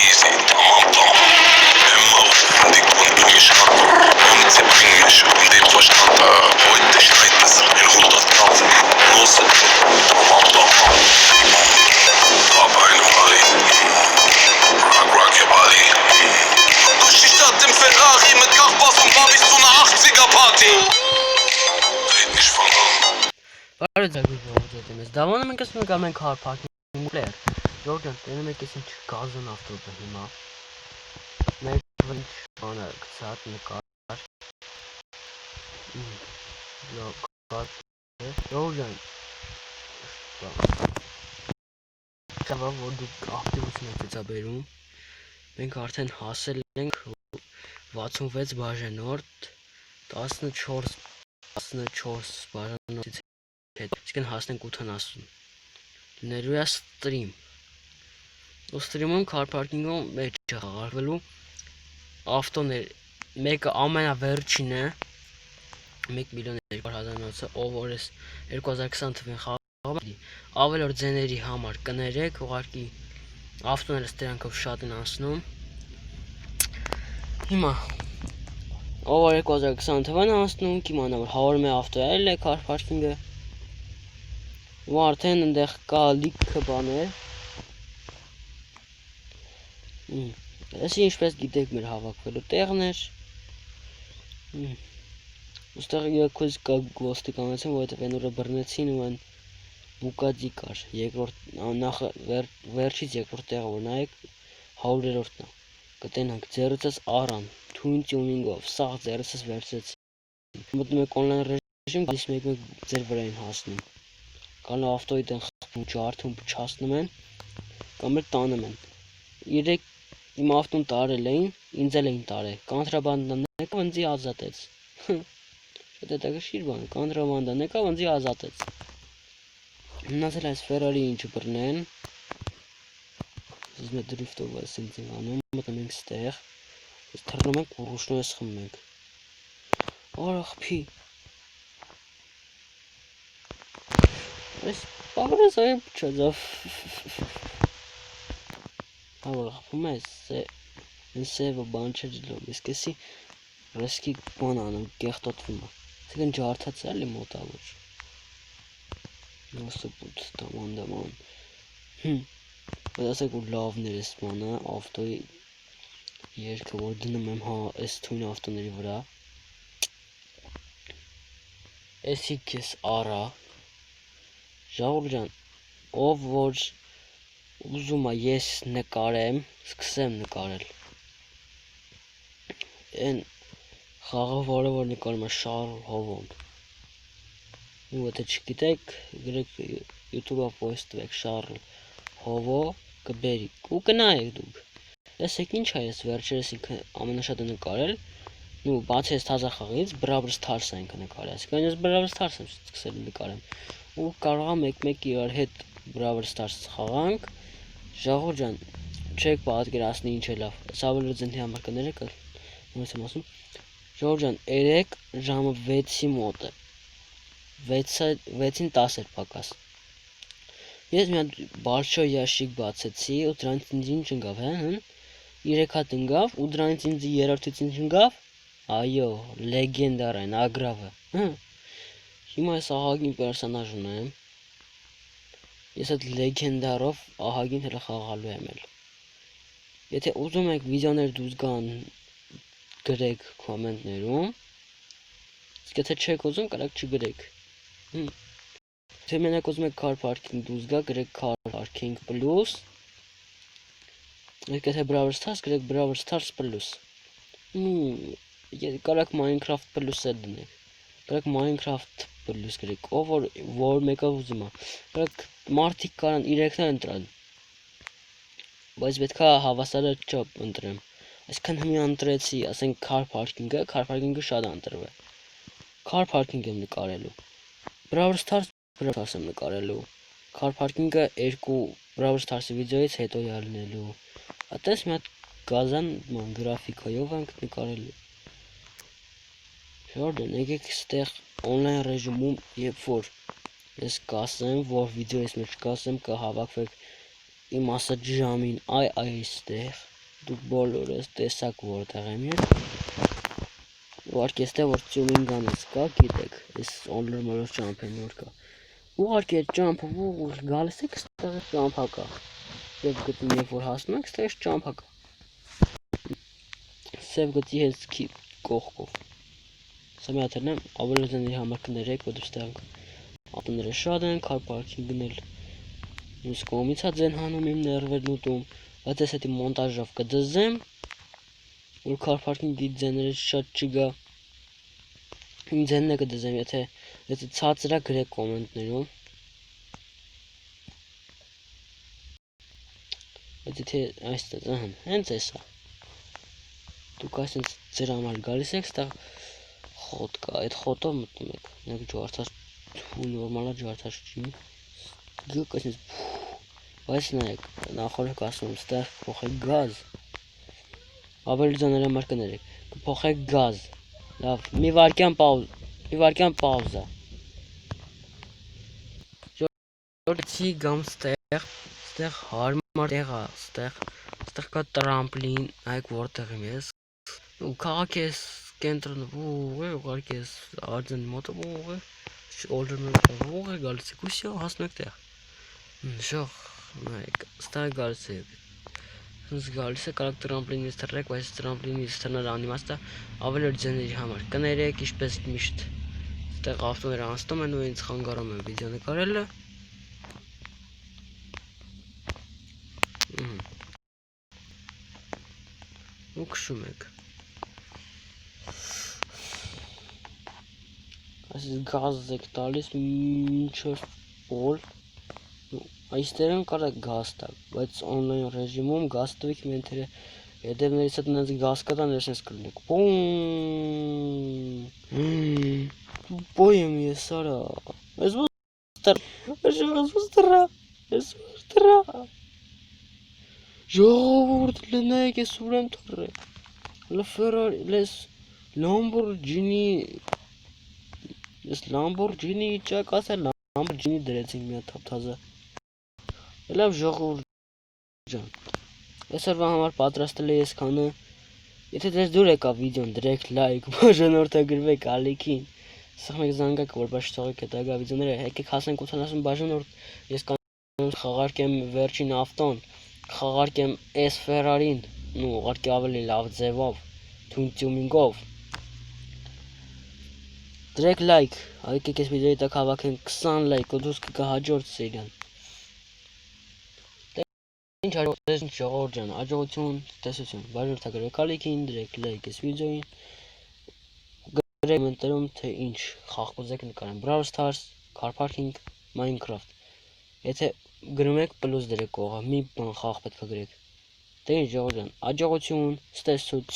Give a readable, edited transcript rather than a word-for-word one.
easy, tamam tamam. Emma وفندق كنت مش هرب قمت بإنجلش ونديت واشتغلت قلت شنايتس الغلطة الطرف نص tamam tamam. طبعا مالي rock your body. كل شي شاتم فراغي متكربص ومبابي صنع 80er Party. Red nicht von an. Բարև ձեզ դավանը մենք ասում ենք ամեն car parking player Jordan տենում եք ես ինչ գազն ավտոբը հիմա մեկ ինչ բանը գցած նկար Jordan Չավա որ դուք ակտիվություն եք ծաբերում մենք արդեն հասել ենք 66 բաժանորդ 14 բաժանորդից Այսինքն հասնենք 80 Ներու է ստրիմ ու ստրիմում car parking-ում մեջ չխաղարկվելու ավտոներ մեկը ամենավերջին է 1,200,000 ով որ ես 2020 թվին խաղում ավելի որ ձեների համար կներեք ուղարկի ավտոները ստրանքով շատ են անցնում հիմա ով որ 2020 թվին անցնում կիմանա որ հավորում է ավտոել է car parking-ը ու արդեն ընդեղ կա լիքը բաներ Այսի ինչպես գիտեք մեր հավաքվելու տեղներ Ոստեղ եկոս կա ոստիկանացին, որովհետև այն օրը բռնեցին ու այն բուկադի կար նախ վերջից երկրորդ տեղը որ նայեք 100-րդն է կտենանք ձեռցս առան թույն տյունինգով սաղ ձեռցս վերցրեց մտնում եք օնլայն ռեժիմ գալիս մեկ ձեր վրա են հասնում Կան ավտոյի տեն խխպում ջարդում փչացնում են կամ էլ տանում են Իրեք իմ ավտոն տարել էին, ինձ էլ էին տարել Կանտրաբանդան եկավ ինձի ազատեց Շատ հետաքրքիր բան Կանտրաբանդան եկավ ինձի ազատեց Մնացել այս Ferrari ինչը բռնեն Ես մեկ դրիֆտով ես ինձ անում մտնում ենք ստեղ Ես թռնում ենք ու ռուշնով ես խմում ենք Օր աղբի Այս պագրես այ փչազավ Հավը խփում ես սևը բան չջլով ես կեսի ռեսկի բան անում կեղտոտվում է Այսինքն ջարդած է էլի մոտավոր Նոսը պուտ տաման Բայց ասեք որ լավներ ես բանը ավտոյի երկը որ դնում եմ հա այս թույն ավտոների վրա Էսի կես արա Ժաղուր ջան ով որ ուզում է ես նկարեմ սկսեմ նկարել Են խաղը որը որ նկարում է Շարլ Հովոն ու եթե չգիտեք գրեք YouTube-ով post տվեք Շարլ Հովո կբերի ու կնայեք դուք Տեսեք ինչ է ես վերջերս ինքը ամենաշատը նկարել ու բացի այս թազա խաղից Brawl Stars-ը ինքը նկարել այսինքն ես Brawl Stars-ը սկսել նկարեմ ու կարող եմ մեկ-մեկ իրար հետ Brawl Stars խաղանք Ժաղուր ջան չեք պատկերացնի ինչ է լավ սա ավելի ձենի համար կներեք ոնց եմ ասում Ժաղուր ջան 3 ժամը 6-ի մոտ է 6-ին 10 էր պակաս Ես մի հատ բարձր ящик բացեցի ու դրանից ինձ ինչ ընկավ 3 հատ ընկավ ու դրանից ինձ երրորդից ինչ ընկավ այո լեգենդար այն ագրավը Հիմա ես ահագին պերսոնաժ ունեմ Ես այդ լեգենդարով ահագին հելը խաղալու եմ էլ Եթե ուզում եք վիդեոներ դուզ գան գրեք կոմենտներում Իսկ եթե չեք ուզում կարակ չգրեք Եթե մենակ ուզում եք car parking դուզ գա գրեք car parking plus Եթե Brawl Stars գրեք Brawl Stars plus Կարակ Minecraft plus էլ դնեք Կարակ Minecraft plus գրեք ով որ մեկը ուզում է Կարակ մարդիկ կարան 3-ներ ընտրան Բայց պետքա հավասարը չոպ ընտրեմ Այսքան հիմի ընտրեցի ասենք car parking-ը շատ ընտրվել Car parking եմ նկարելու Brawl Stars եմ նկարելու Car parking-ը 2 Brawl Stars-ի վիդեոից հետո յալնելու Ատես մի հատ գազան գրաֆիկայով ենք նկարելու Jordan, եկեք ստեղ օնլայն ռեժիմում երբ որ ես կասեմ, որ վիդեոյից մեջ կասեմ կհավաքվեք իմ ասած ժամին այստեղ Դուք բոլորս տեսակ որտեղ եմ ես։ Ուղղակի այստեղ որ zoom-ին անես կա, գիտեք, այս on-normal jump-ը նոր կա։ Ուղղակի այդ jump-ը ուղղ գալիս եք, այստեղ jump-ա կա։ Սև գծին երբ որ հասնում եք, այստեղ jump-ա կա։ Սև գծի հետ կողքով։ Սա մի հատ եմ, ավելի ձեների համար կներեք, որ այստեղ ատները շատ են, car parking-ն էլ մյուս կողմից է ձեն հանում իմ ներվերն ուտում, բայց ես հետի մոնտաժով կդզեմ, որ car parking-ի ձեները շատ չգա։ Իմ ձենն է կդզեմ, եթե ցածր է գրեք կոմենտներում։ Բայց եթե այստեղ, հենց էսա։ Դուք այսինքն ձեր համար գալիս եք, այստեղ խոտ կա, այդ խոտով մտնում եք, նեք ջարդած ու նորմալա ջարդած չի։ Գյուք այսինքն բայց նայեք, նախորդ ասում եմ, այստեղ փոխեք գազ։ Ավելի ձեների համար կներեք, կփոխեք գազ։ Լավ, մի վարքյան պաուզա։ Ժորտի գամ այստեղ հարմար տեղ է, այստեղ կա տրամպլին, այք որտեղ եմ ես։ Ու քաղաքի ես կենտրոնը ուղղակի ես արձանի մոտը ուղղակի գալիս եք ու всё հասնում եք տեղ։ Շող, նայեք, այստեղ գալիս եք։ Հենց գալիս է կարող տրամպլինից թռեք, բայց տրամպլինից թռնելը անիմաստ է, ավելի ձեների համար կներեք, ինչպես միշտ այստեղ ավտոները անցնում են ու ինձ խանգարում են վիդեո նկարելը։ Ու քշում եք։ Այսինքն գազ եք տալիս մինչև օր։ Այստեղ կարող գազ տալ, բայց on-line ռեժիմում գազ տվեք մենթերը հետևներից հետ նենց գազ կտան, ես կլինեք։ Բոյ եմ ես արա։ Ես ոստրա։ Ժողովուրդ լնայեք ես ուր եմ թռել։ Լես Լամբորջինի ճակ ասել, Լամբորջինի դրեցինք մի հատ թափթազը։ Լավ ժողովուրդ ջան։ Այսօրվա համար պատրաստել եմ այսքանը։ Եթե ձեզ դուր եկավ վիդեոն, դրեք լայք, բաժանորդագրվեք ալիքին։ Սա մեկ զանգակ, որ բաց չթողեք հետագա վիդեոները, եկեք հասնենք 80 բաժանորդ։ Ես խաղարկեմ վերջին ավտոն, խաղարկեմ S Ferrari-ն, ու ուղղակի ավելի լավ ձևով, թույնտյումինգով։ Դրեք լայք, եկեք այս վիդեոյի տակ հավաքենք 20 լայք, ու դուս կգա հաջորդ սերիան։ Ինչ ժողովուրդ ջան, աջակցություն, տեսություն, բաժանորդագրվեք ալիքին, դրեք լայք այս վիդեոյին։ Գրեք կոմենտներում թե ինչ խաղ կուզեք նկարեմ, Brawl Stars, Car Parking, Minecraft։ Եթե գրում եք պլյուս դրեք կողը, մի բան խաղ պետք է գրեք։ Դե ինչ ժողովուրդ ջան, աջակցություն, տեսություն։